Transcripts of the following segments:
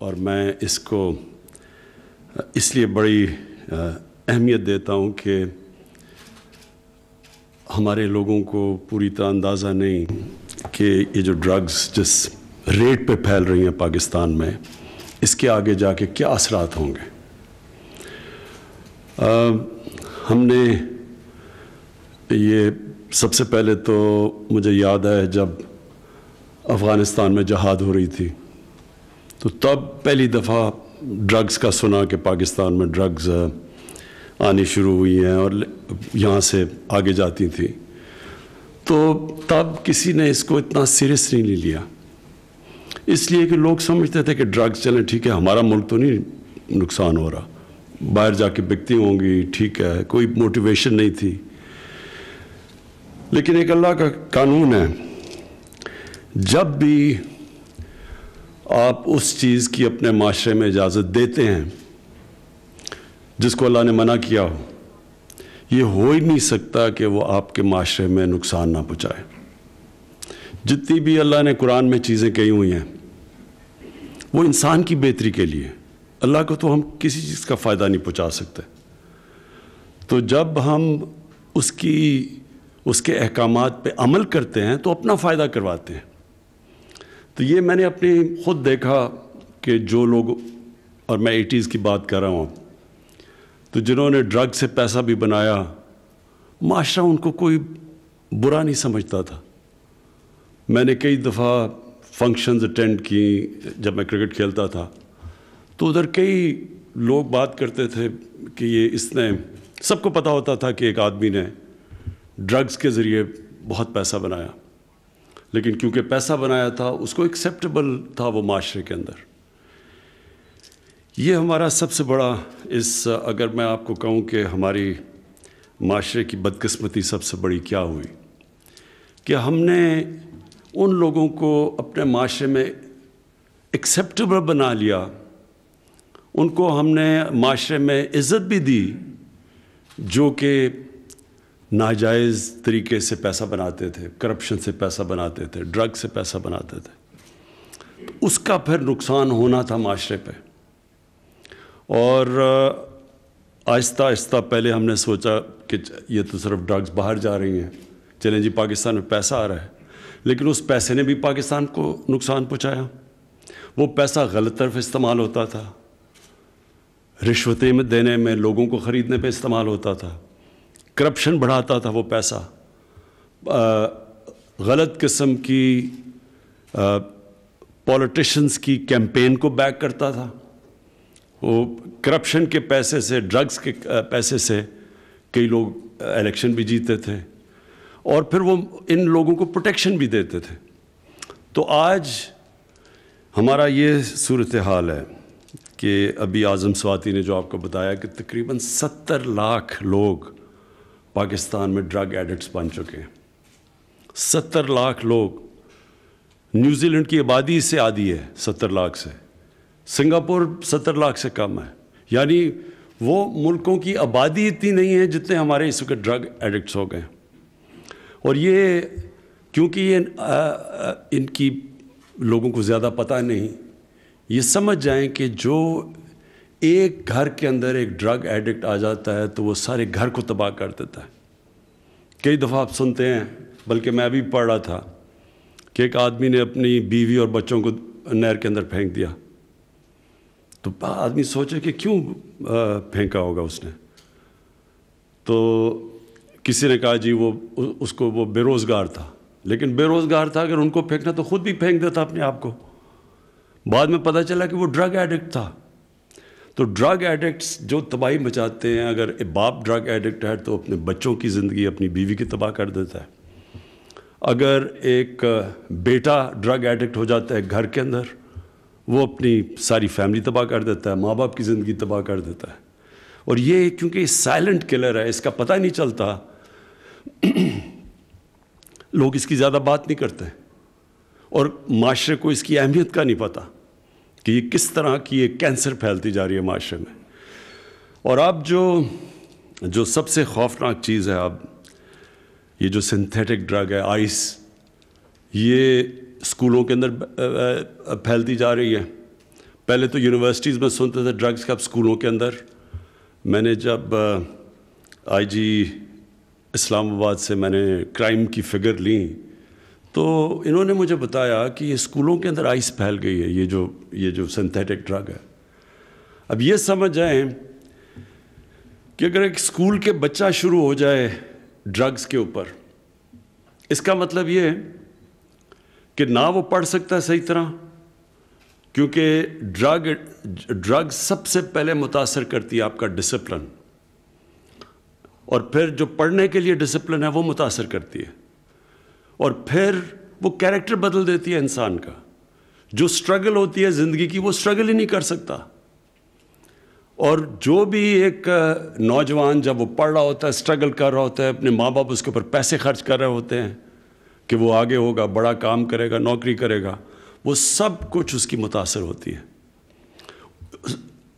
اور میں اس کو اس لیے بڑی اہمیت دیتا ہوں کہ ہمارے لوگوں کو پوری طرح اندازہ نہیں کہ یہ جو ڈرگز جس ریٹ پہ پھیل رہی ہیں پاکستان میں، اس کے آگے جا کے کیا اثرات ہوں گے۔ ہم نے یہ سب سے پہلے تو مجھے یاد ہے جب افغانستان میں جہاد ہو رہی تھی تو تب پہلی دفعہ ڈرگز کا سنا کہ پاکستان میں ڈرگز آنی شروع ہوئی ہیں اور یہاں سے آگے جاتی تھیں، تو تب کسی نے اس کو اتنا سیریس نہیں لیا، اس لیے کہ لوگ سمجھتے تھے کہ ڈرگز چلیں ٹھیک ہے، ہمارا ملک تو نہیں نقصان ہو رہا، باہر جا کے بکتی ہوں گی، ٹھیک ہے، کوئی موٹیویشن نہیں تھی۔ لیکن ایک اللہ کا قانون ہے، جب بھی آپ اس چیز کی اپنے معاشرے میں اجازت دیتے ہیں جس کو اللہ نے منع کیا ہو، یہ ہو ہی نہیں سکتا کہ وہ آپ کے معاشرے میں نقصان نہ پہنچائے۔ جتنی بھی اللہ نے قرآن میں چیزیں کہی ہوئی ہیں وہ انسان کی بہتری کے لیے، اللہ کو تو ہم کسی چیز کا فائدہ نہیں پہنچا سکتے، تو جب ہم اس کے احکامات پہ عمل کرتے ہیں تو اپنا فائدہ کرواتے ہیں۔ تو یہ میں نے اپنی خود دیکھا کہ جو لوگ، اور میں 80s کی بات کر رہا ہوں، تو جنہوں نے ڈرگ سے پیسہ بھی بنایا، معاشرہ ان کو کوئی برا نہیں سمجھتا تھا۔ میں نے کئی دفعہ فنکشنز اٹینڈ کی جب میں کرکٹ کھیلتا تھا، تو ادھر کئی لوگ بات کرتے تھے کہ یہ اس نے، سب کو پتہ ہوتا تھا کہ ایک آدمی نے ڈرگز کے ذریعے بہت پیسہ بنایا، لیکن کیونکہ پیسہ بنایا تھا اس کو ایکسیپٹیبل تھا وہ معاشرے کے اندر۔ یہ ہمارا سب سے بڑا اگر میں آپ کو کہوں کہ ہماری معاشرے کی بدقسمتی سب سے بڑی کیا ہوئی کہ ہم نے ان لوگوں کو اپنے معاشرے میں ایکسیپٹیبل بنا لیا، ان کو ہم نے معاشرے میں عزت بھی دی جو کہ ناجائز طریقے سے پیسہ بناتے تھے، کرپشن سے پیسہ بناتے تھے، ڈرگ سے پیسہ بناتے تھے، اس کا پھر نقصان ہونا تھا معاشرے پہ۔ اور آہستہ آہستہ پہلے ہم نے سوچا کہ یہ تو صرف ڈرگز باہر جا رہی ہیں، چلیں جی پاکستان میں پیسہ آ رہا ہے، لیکن اس پیسے نے بھی پاکستان کو نقصان پہنچایا۔ وہ پیسہ غلط طرف استعمال ہوتا تھا، رشوتیں دینے میں، لوگوں کو خریدنے پہ استعمال ہوتا تھا، کرپشن بڑھاتا تھا وہ پیسہ، غلط قسم کی پولیٹیشنز کی کیمپین کو بیک کرتا تھا۔ وہ کرپشن کے پیسے سے، ڈرگز کے پیسے سے کئی لوگ الیکشن بھی جیتے تھے، اور پھر وہ ان لوگوں کو پروٹیکشن بھی دیتے تھے۔ تو آج ہمارا یہ صورتحال ہے کہ ابھی اعظم سواتی نے جو آپ کو بتایا کہ تقریباً 70 لاکھ لوگ پاکستان میں ڈرگ ایڈکٹس بن چکے ہیں۔ 70 لاکھ لوگ، نیوزی لینڈ کی آبادی اس سے آدھی ہے 70 لاکھ سے، سنگاپور 70 لاکھ سے کم ہے، یعنی وہ ملکوں کی آبادی اتنی نہیں ہے جتنے ہمارے اس وقت ڈرگ ایڈکٹس ہو گئے۔ اور یہ کیونکہ یہ ان کی لوگوں کو زیادہ پتہ نہیں، یہ سمجھ جائیں کہ جو ایک گھر کے اندر ایک ڈرگ ایڈکٹ آ جاتا ہے تو وہ سارے گھر کو تباہ کر دیتا ہے۔ کئی دفعہ آپ سنتے ہیں، بلکہ میں ابھی پڑھ رہا تھا کہ ایک آدمی نے اپنی بیوی اور بچوں کو نہر کے اندر پھینک دیا، تو آدمی سوچے کہ کیوں پھینکا ہوگا اس نے، تو کسی نے کہا جی وہ بے روزگار تھا، لیکن بے روزگار تھا اگر ان کو پھینکنا تو خود بھی پھینک دیتا اپنے آپ کو۔ بعد میں پتہ چلا کہ وہ ڈرگ ایڈکٹ تھا۔ تو ڈرگ ایڈکٹس جو تباہی مچاتے ہیں، اگر باپ ڈرگ ایڈکٹ ہے تو اپنے بچوں کی زندگی، اپنی بیوی کی تباہ کر دیتا ہے۔ اگر ایک بیٹا ڈرگ ایڈکٹ ہو جاتا ہے گھر کے اندر، وہ اپنی ساری فیملی تباہ کر دیتا ہے، ماں باپ کی زندگی تباہ کر دیتا ہے۔ اور یہ کیونکہ سائلنٹ کلر ہے، اس کا پتہ نہیں چلتا، لوگ اس کی زیادہ بات نہیں کرتے، اور معاشرے کو اس کی اہمیت کا نہیں پتہ کہ یہ کس طرح کی ایک کینسر پھیلتی جا رہی ہے معاشرے میں۔ اور اب جو سب سے خوفناک چیز ہے، اب یہ جو سنتھیٹک ڈرگ ہے، آئس، یہ اسکولوں کے اندر پھیلتی جا رہی ہے، پہلے تو یونیورسٹیز میں سنتے تھے ڈرگس کا، اب اسکولوں کے اندر. میں نے جب آئی جی اسلام آباد سے میں نے کرائم کی فگر لی تو انہوں نے مجھے بتایا کہ یہ اسکولوں کے اندر آئس پھیل گئی ہے، یہ جو سنتھیٹک ڈرگ ہے. اب یہ سمجھ جائیں کہ اگر ایک اسکول کے بچہ شروع ہو جائے ڈرگس کے اوپر، اس کا مطلب یہ ہے کہ نہ وہ پڑھ سکتا ہے صحیح طرح، کیونکہ ڈرگ سب سے پہلے متاثر کرتی ہے آپ کا ڈسپلن، اور پھر جو پڑھنے کے لیے ڈسپلن ہے وہ متاثر کرتی ہے، اور پھر وہ کیریکٹر بدل دیتی ہے انسان کا. جو سٹرگل ہوتی ہے زندگی کی وہ سٹرگل ہی نہیں کر سکتا. اور جو بھی ایک نوجوان جب وہ پڑھ رہا ہوتا ہے، سٹرگل کر رہا ہوتا ہے، اپنے ماں باپ اس کے اوپر پیسے خرچ کر رہے ہوتے ہیں کہ وہ آگے ہوگا، بڑا کام کرے گا، نوکری کرے گا، وہ سب کچھ اس کی متاثر ہوتی ہے.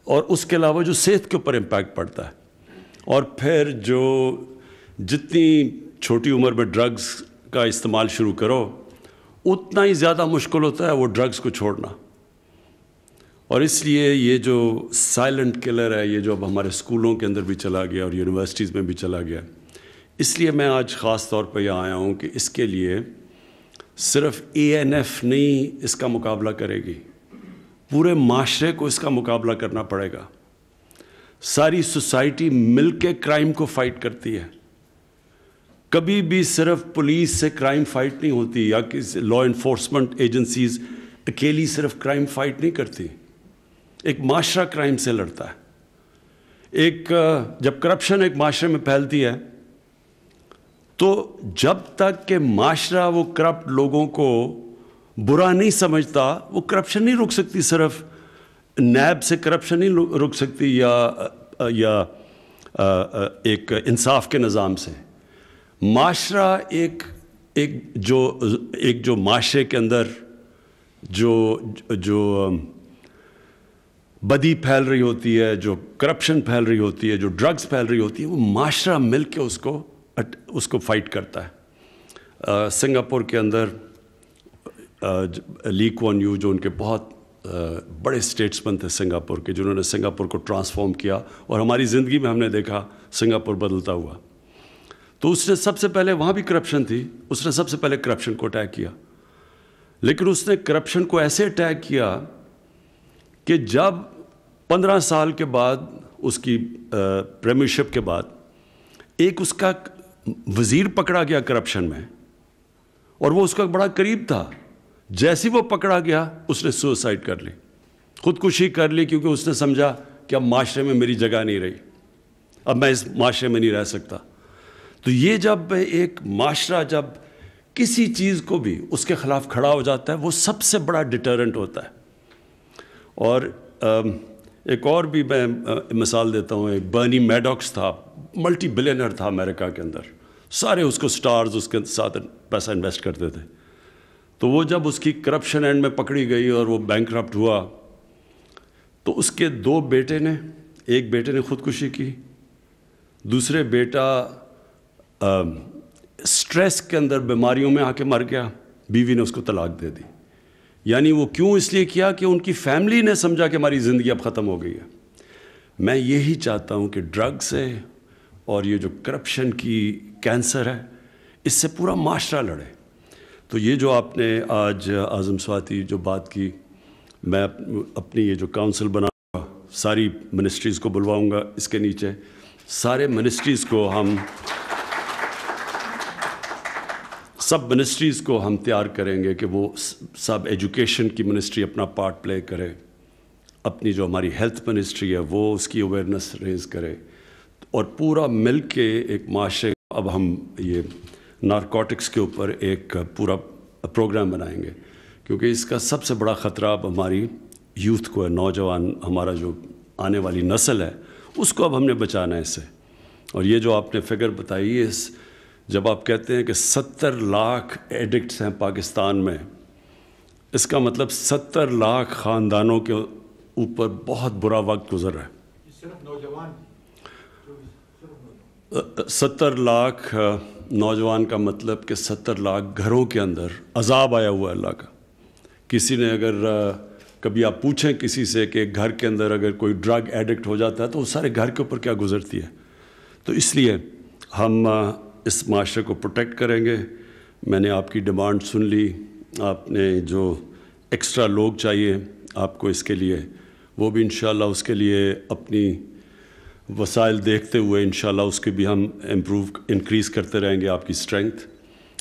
اور اس کے علاوہ جو صحت کے اوپر امپیکٹ پڑتا ہے. اور پھر جو جتنی چھوٹی عمر میں ڈرگز کا استعمال شروع کرو اتنا ہی زیادہ مشکل ہوتا ہے وہ ڈرگز کو چھوڑنا. اور اس لیے یہ جو سائلنٹ کلر ہے، یہ جو اب ہمارے اسکولوں کے اندر بھی چلا گیا اور یونیورسٹیز میں بھی چلا گیا، اس لیے میں آج خاص طور پہ یہاں آیا ہوں کہ اس کے لیے صرف ANF نہیں اس کا مقابلہ کرے گی، پورے معاشرے کو اس کا مقابلہ کرنا پڑے گا. ساری سوسائٹی مل کے کرائم کو فائٹ کرتی ہے. کبھی بھی صرف پولیس سے کرائم فائٹ نہیں ہوتی، یا کسی لا انفورسمنٹ ایجنسیز اکیلی صرف کرائم فائٹ نہیں کرتی. ایک معاشرہ کرائم سے لڑتا ہے. جب کرپشن ایک معاشرے میں پھیلتی ہے تو جب تک کہ معاشرہ وہ کرپٹ لوگوں کو برا نہیں سمجھتا وہ کرپشن نہیں رک سکتی. صرف نیب سے کرپشن نہیں رک سکتی یا ایک انصاف کے نظام سے. معاشرہ ایک جو معاشرے کے اندر جو بدی پھیل رہی ہوتی ہے، جو کرپشن پھیل رہی ہوتی ہے، جو ڈرگز پھیل رہی ہوتی ہے، وہ معاشرہ مل کے اس کو فائٹ کرتا ہے. سنگاپور کے اندر لی کوان یو، جو ان کے بہت بڑے اسٹیٹسمین تھے سنگاپور کے، جنہوں نے سنگاپور کو ٹرانسفارم کیا، اور ہماری زندگی میں ہم نے دیکھا سنگاپور بدلتا ہوا. تو اس نے سب سے پہلے، وہاں بھی کرپشن تھی، اس نے سب سے پہلے کرپشن کو اٹیک کیا. لیکن اس نے کرپشن کو ایسے اٹیک کیا کہ جب 15 سال کے بعد اس کی پریمیئرشپ کے بعد ایک اس کا وزیر پکڑا گیا کرپشن میں، اور وہ اس کا بڑا قریب تھا، جیسے وہ پکڑا گیا اس نے سوسائڈ کر لی، خودکشی کر لی، کیونکہ اس نے سمجھا کہ اب معاشرے میں میری جگہ نہیں رہی، اب میں اس معاشرے میں نہیں رہ سکتا. تو یہ جب ایک معاشرہ جب کسی چیز کو بھی اس کے خلاف کھڑا ہو جاتا ہے وہ سب سے بڑا ڈیٹرنٹ ہوتا ہے. اور ایک اور بھی میں مثال دیتا ہوں. ایک برنی میڈوکس تھا، ملٹی بلینر تھا امریکہ کے اندر، سارے اس کو سٹارز اس کے ساتھ پیسہ انویسٹ کرتے تھے. تو وہ جب اس کی کرپشن اینڈ میں پکڑی گئی اور وہ بینکرپٹ ہوا تو اس کے 2 بیٹے نے، ایک بیٹے نے خودکشی کی، دوسرے بیٹا سٹریس کے اندر بیماریوں میں آ کے مر گیا، بیوی نے اس کو طلاق دے دی. یعنی وہ کیوں؟ اس لیے کیا کہ ان کی فیملی نے سمجھا کہ ہماری زندگی اب ختم ہو گئی ہے. میں یہی چاہتا ہوں کہ ڈرگ سے اور یہ جو کرپشن کی کینسر ہے اس سے پورا معاشرہ لڑے. تو یہ جو آپ نے آج اعظم سواتی جو بات کی، میں اپنی یہ جو کاؤنسل بناؤں گا، ساری منسٹریز کو بلواؤں گا، اس کے نیچے سارے منسٹریز کو سب منسٹریز کو ہم تیار کریں گے کہ وہ سب ایجوکیشن کی منسٹری اپنا پارٹ پلے کرے، اپنی جو ہماری ہیلتھ منسٹری ہے وہ اس کی اویئرنیس ریز کرے، اور پورا مل کے ایک معاشرے. اب ہم یہ نارکوٹکس کے اوپر ایک پورا پروگرام بنائیں گے، کیونکہ اس کا سب سے بڑا خطرہ اب ہماری یوتھ کو ہے، نوجوان، ہمارا جو آنے والی نسل ہے اس کو اب ہم نے بچانا ہے اس سے. اور یہ جو آپ نے فگر بتائی ہے، جب آپ کہتے ہیں کہ 70 لاکھ ایڈکٹس ہیں پاکستان میں، اس کا مطلب 70 لاکھ خاندانوں کے اوپر بہت برا وقت گزر رہا ہے. 70 لاکھ نوجوان کا مطلب کہ 70 لاکھ گھروں کے اندر عذاب آیا ہوا ہے اللہ کا. کسی نے اگر کبھی آپ پوچھیں کسی سے کہ گھر کے اندر اگر کوئی ڈرگ ایڈکٹ ہو جاتا ہے تو وہ سارے گھر کے اوپر کیا گزرتی ہے. تو اس لیے ہم اس معاشرے کو پروٹیکٹ کریں گے. میں نے آپ کی ڈیمانڈ سن لی. آپ نے جو ایکسٹرا لوگ چاہیے آپ کو اس کے لیے، وہ بھی انشاءاللہ اس کے لیے اپنی وسائل دیکھتے ہوئے انشاءاللہ اس کے بھی ہم انکریز کرتے رہیں گے آپ کی اسٹرینتھ.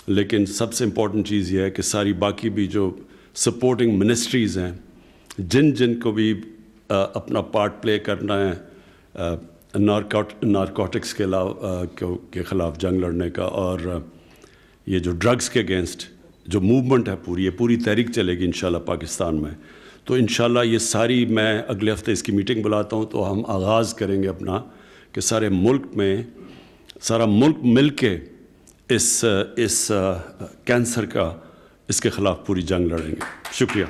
لیکن سب سے امپورٹنٹ چیز یہ ہے کہ ساری باقی بھی جو سپورٹنگ منسٹریز ہیں، جن کو بھی اپنا پارٹ پلے کرنا ہے نارکوٹکس کے خلاف جنگ لڑنے کا، اور یہ جو ڈرگس کے اگینسٹ جو موومنٹ ہے یہ پوری تحریک چلے گی انشاءاللہ پاکستان میں. تو انشاءاللہ یہ ساری، میں اگلے ہفتے اس کی میٹنگ بلاتا ہوں تو ہم آغاز کریں گے اپنا کہ سارے ملک میں سارا ملک مل کے اس کینسر کا اس کے خلاف پوری جنگ لڑیں گے. شکریہ.